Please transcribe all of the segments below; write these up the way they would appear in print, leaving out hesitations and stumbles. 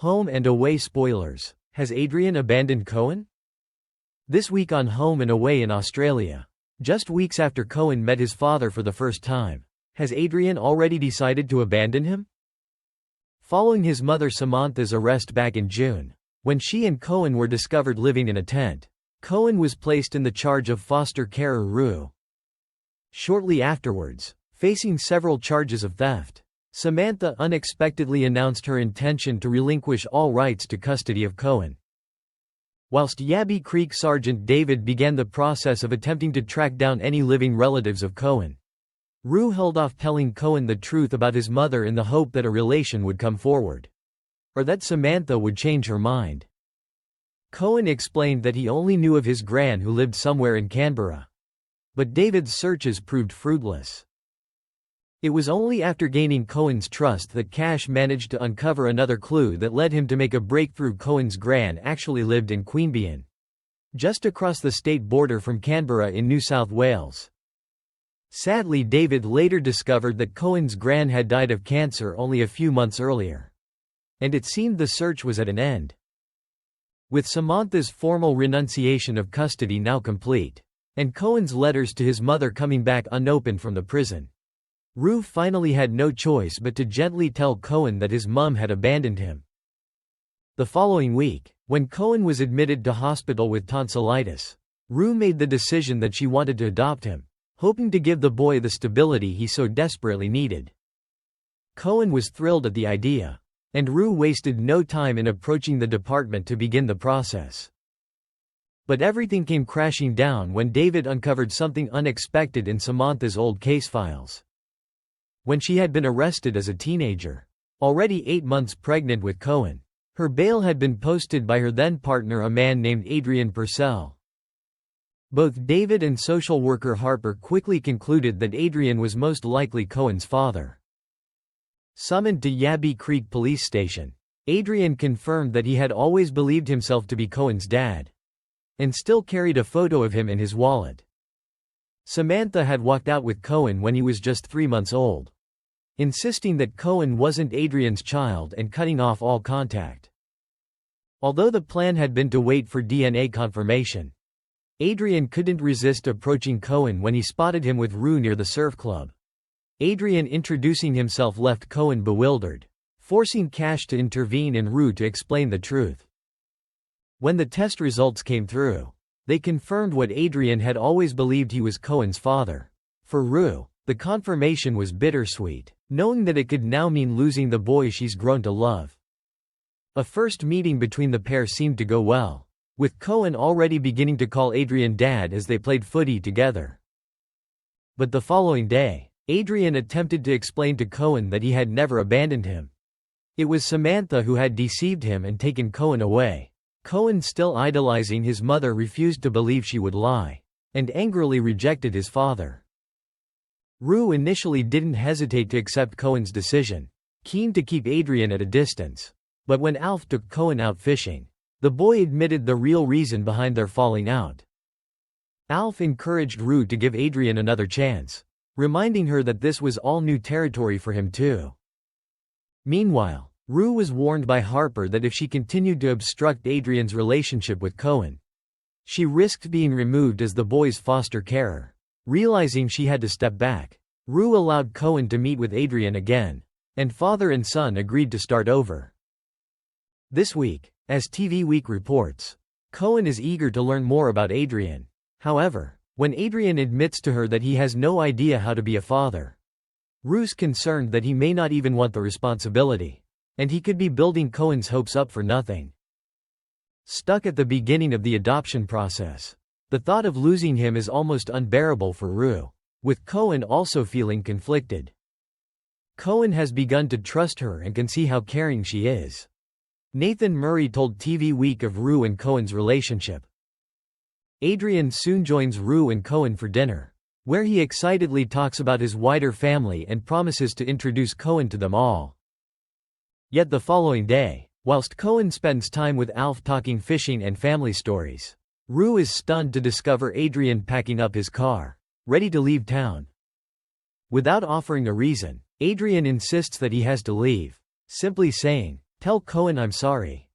Home and away spoilers. Has Adrian abandoned Cohen? This week on Home and Away in Australia. Just weeks after Cohen met his father for the first time, has Adrian already decided to abandon him? Following his mother Samantha's arrest back in June, when she and Cohen were discovered living in a tent, Cohen was placed in the charge of foster carer Rue. Shortly afterwards, facing several charges of theft, Samantha unexpectedly announced her intention to relinquish all rights to custody of Cohen. Whilst Yabby Creek Sergeant David began the process of attempting to track down any living relatives of Cohen, Rue held off telling Cohen the truth about his mother in the hope that a relation would come forward, or that Samantha would change her mind. Cohen explained that he only knew of his gran who lived somewhere in Canberra, but David's searches proved fruitless. It was only after gaining Cohen's trust that Cash managed to uncover another clue that led him to make a breakthrough. Cohen's gran actually lived in Queanbeyan, just across the state border from Canberra in New South Wales. Sadly, David later discovered that Cohen's gran had died of cancer only a few months earlier, and it seemed the search was at an end. With Samantha's formal renunciation of custody now complete, and Cohen's letters to his mother coming back unopened from the prison, Rue finally had no choice but to gently tell Cohen that his mum had abandoned him. The following week, when Cohen was admitted to hospital with tonsillitis, Rue made the decision that she wanted to adopt him, hoping to give the boy the stability he so desperately needed. Cohen was thrilled at the idea, and Rue wasted no time in approaching the department to begin the process. But everything came crashing down when David uncovered something unexpected in Samantha's old case files. When she had been arrested as a teenager, already 8 months pregnant with Cohen, her bail had been posted by her then-partner, a man named Adrian Purcell. Both David and social worker Harper quickly concluded that Adrian was most likely Cohen's father. Summoned to Yabby Creek Police Station, Adrian confirmed that he had always believed himself to be Cohen's dad, and still carried a photo of him in his wallet. Samantha had walked out with Cohen when he was just 3 months old, insisting that Cohen wasn't Adrian's child and cutting off all contact. Although the plan had been to wait for DNA confirmation, Adrian couldn't resist approaching Cohen when he spotted him with Rue near the surf club. Adrian introducing himself left Cohen bewildered, forcing Cash to intervene and Rue to explain the truth. When the test results came through, they confirmed what Adrian had always believed: he was Cohen's father. For Rue, the confirmation was bittersweet, knowing that it could now mean losing the boy she's grown to love. A first meeting between the pair seemed to go well, with Cohen already beginning to call Adrian dad as they played footy together. But the following day, Adrian attempted to explain to Cohen that he had never abandoned him. It was Samantha who had deceived him and taken Cohen away. Cohen, still idolizing his mother, refused to believe she would lie, and angrily rejected his father. Rue initially didn't hesitate to accept Cohen's decision, keen to keep Adrian at a distance. But when Alf took Cohen out fishing, the boy admitted the real reason behind their falling out. Alf encouraged Rue to give Adrian another chance, reminding her that this was all new territory for him too. Meanwhile, Rue was warned by Harper that if she continued to obstruct Adrian's relationship with Cohen, she risked being removed as the boy's foster carer. Realizing she had to step back, Rue allowed Cohen to meet with Adrian again, and father and son agreed to start over. This week, as TV Week reports, Cohen is eager to learn more about Adrian. However, when Adrian admits to her that he has no idea how to be a father, Rue's concerned that he may not even want the responsibility, and he could be building Cohen's hopes up for nothing. Stuck at the beginning of the adoption process, the thought of losing him is almost unbearable for Rue, with Cohen also feeling conflicted. Cohen has begun to trust her and can see how caring she is. Nathan Murray told TV Week of Rue and Cohen's relationship. Adrian soon joins Rue and Cohen for dinner, where he excitedly talks about his wider family and promises to introduce Cohen to them all. Yet the following day, whilst Cohen spends time with Alf talking fishing and family stories, Rue is stunned to discover Adrian packing up his car, ready to leave town. Without offering a reason, Adrian insists that he has to leave, simply saying, Tell Cohen I'm sorry.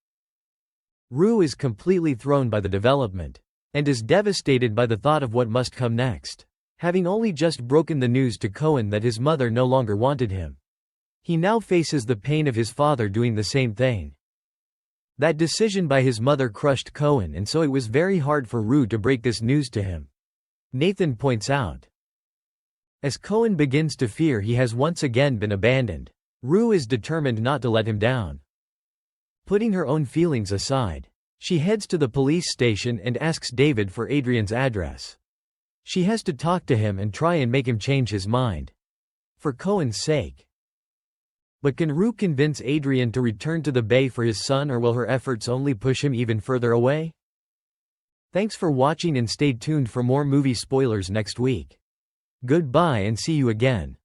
Rue is completely thrown by the development, and is devastated by the thought of what must come next. Having only just broken the news to Cohen that his mother no longer wanted him, he now faces the pain of his father doing the same thing. That decision by his mother crushed Cohen, and so it was very hard for Rue to break this news to him. Nathan points out. As Cohen begins to fear he has once again been abandoned, Rue is determined not to let him down. Putting her own feelings aside, she heads to the police station and asks David for Adrian's address. She has to talk to him and try and make him change his mind, for Cohen's sake. But can Rue convince Adrian to return to the Bay for his son, or will her efforts only push him even further away? Thanks for watching and stay tuned for more movie spoilers next week. Goodbye and see you again.